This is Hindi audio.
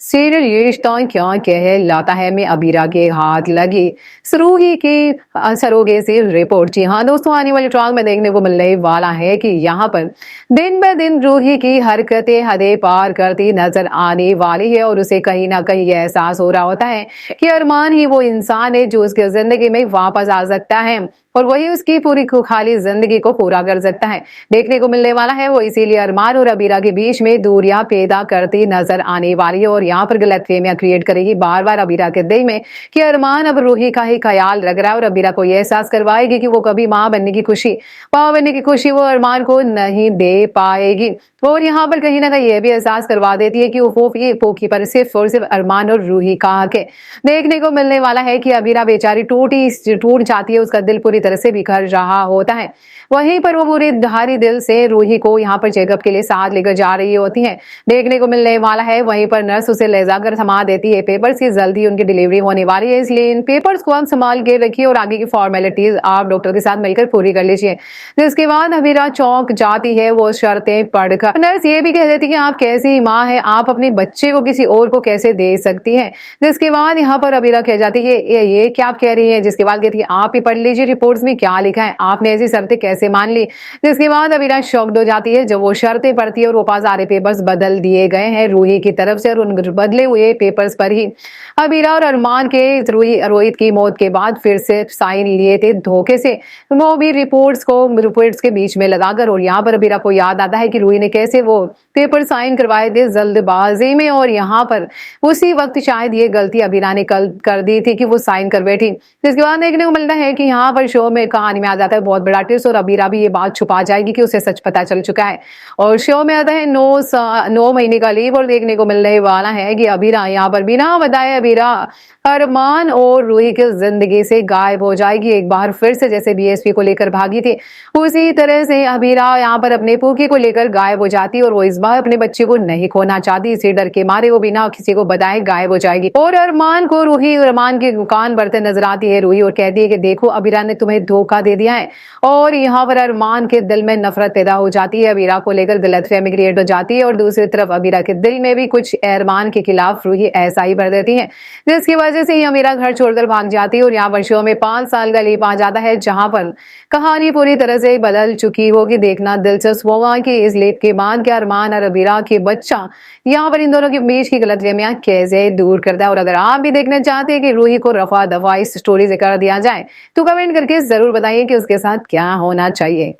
सीरियल ये रिश्ता क्या कहलाता है में अबीरा के हाथ लगी सरूही की सरोगेसी रिपोर्ट। जी हाँ दोस्तों, आने वाले ट्रॉल में देखने को मिलने वाला है कि यहाँ पर दिन ब दिन रूही की हरकतें हदें पार करती नजर आने वाली है और उसे कहीं ना कहीं ये एहसास हो रहा होता है कि अरमान ही वो इंसान है जो उसकी जिंदगी में वापस आ सकता है और वही उसकी पूरी खाली जिंदगी को पूरा कर सकता है। देखने को मिलने वाला है वो इसीलिए अरमान और अबीरा के बीच में दूरियां पैदा करती नजर आने वाली है और यहाँ पर गलतफहमियां क्रिएट करेगी बार बार अबीरा के दिल में कि अरमान अब रूही का ही ख्याल रख रहा है और अबीरा को यह एहसास करवाएगी कि वो कभी माँ बनने की खुशी वो अरमान को नहीं दे पाएगी। और यहाँ पर कहीं ना कहीं यह भी एहसास करवा देती है कि वो ये पोखी पर सिर्फ और सिर्फ अरमान और रूही का हक है। देखने को मिलने वाला है कि अबीरा बेचारी टूट जाती है, उसका दिल पूरी तरह से बिखर रहा होता है। वहीं पर वो पूरे भारी दिल से रूही को यहाँ पर चेकअप के लिए साथ लेकर जा रही होती है। देखने को मिलने वाला है वहीं पर नर्स उसे ले जाकर थमा देती है पेपर्स की जल्दी उनकी डिलीवरी होने वाली है, इसलिए इन पेपर्स को आप संभाल के रखिए और आगे की फॉर्मेलिटीज आप डॉक्टर के साथ मिलकर पूरी कर लीजिए। जिसके बाद अबीरा चौंक जाती है वो शर्तें पढ़कर। नर्स ये भी कह देती है आप कैसी माँ है, आप अपने बच्चे को किसी और को कैसे दे सकती है। जिसके बाद यहाँ पर अबीरा कह जाती है ये क्या आप कह रही है। जिसके बाद कहती है आप ही पढ़ लीजिए रिपोर्ट्स में क्या लिखा है, आपने ऐसी शर्तें कैसे मान ली। जिसके बाद अबीरा शॉक्ड हो जाती है जब वो शर्तें पढ़ती है और वो पास सारे पेपर्स बदल दिए गए हैं रूही की तरफ से और उन बदले हुए पेपर्स पर ही अबीरा और अरमान के रोहित की मौत के बाद फिर से साइन लिए थे धोखे से, वो भी रिपोर्ट्स के बीच में लगाकर। और यहाँ पर अबीरा को याद आता है कि रूही ने कैसे वो पेपर साइन करवाए थे जल्दबाजी में और यहाँ पर उसी वक्त शायद ये गलती अबीरा ने कल कर दी थी कि वो साइन कर बैठी। जिसके बाद देखने को मिलता है कि यहाँ पर शो में कहानी में आ जाता है बहुत बड़ा ट्विस्ट और अबीरा भी ये बात छुपा जाएगी कि उसे सच पता चल चुका है। और शो में आता है 9 महीने का लीव और देखने को मिलने वाला है कि अबीरा यहाँ पर बिना बताए अबीरा अरमान और रूही की जिंदगी से गायब हो जाएगी। एक बार फिर से जैसे बीएसपी को लेकर भागी थी उसी तरह से अबीरा यहाँ पर अपने पूकी को लेकर गायब हो जाती और वो इस बार अपने बच्चे को नहीं खोना चाहती, इसी डर के मारे वो बिना किसी को बताए गायब हो जाएगी। और अरमान को रूही अरमान की दुकान बढ़ते नजर आती है रूही और कहती है कि देखो अबीरा ने तुम्हें धोखा दे दिया है। और यहाँ पर अरमान के दिल में नफरत पैदा हो जाती है, अबीरा को लेकर गलतफहमी क्रिएट हो जाती है और दूसरी तरफ अबीरा के दिल में भी कुछ अरमान के खिलाफ रूही ऐसा ही भर देती है जिसकी वजह से ही अबीरा घर छोड़कर भाग जाती है। और यहाँ पर शो में 5 साल का लीप आ जाता है जहां पर कहानी पूरी तरह से बदल चुकी होगी। देखना दिलचस्प होगा कि इस लीप के बाद के अरमान और अबीरा के बच्चा यहाँ पर इन दोनों के बीच की गलतफहमियां कैसे दूर करता है। और अगर आप भी देखना चाहते हैं कि रूही को रफा दफा इस स्टोरी से कर दिया जाए तो कमेंट करके जरूर बताइए कि उसके साथ क्या होना चाहिए।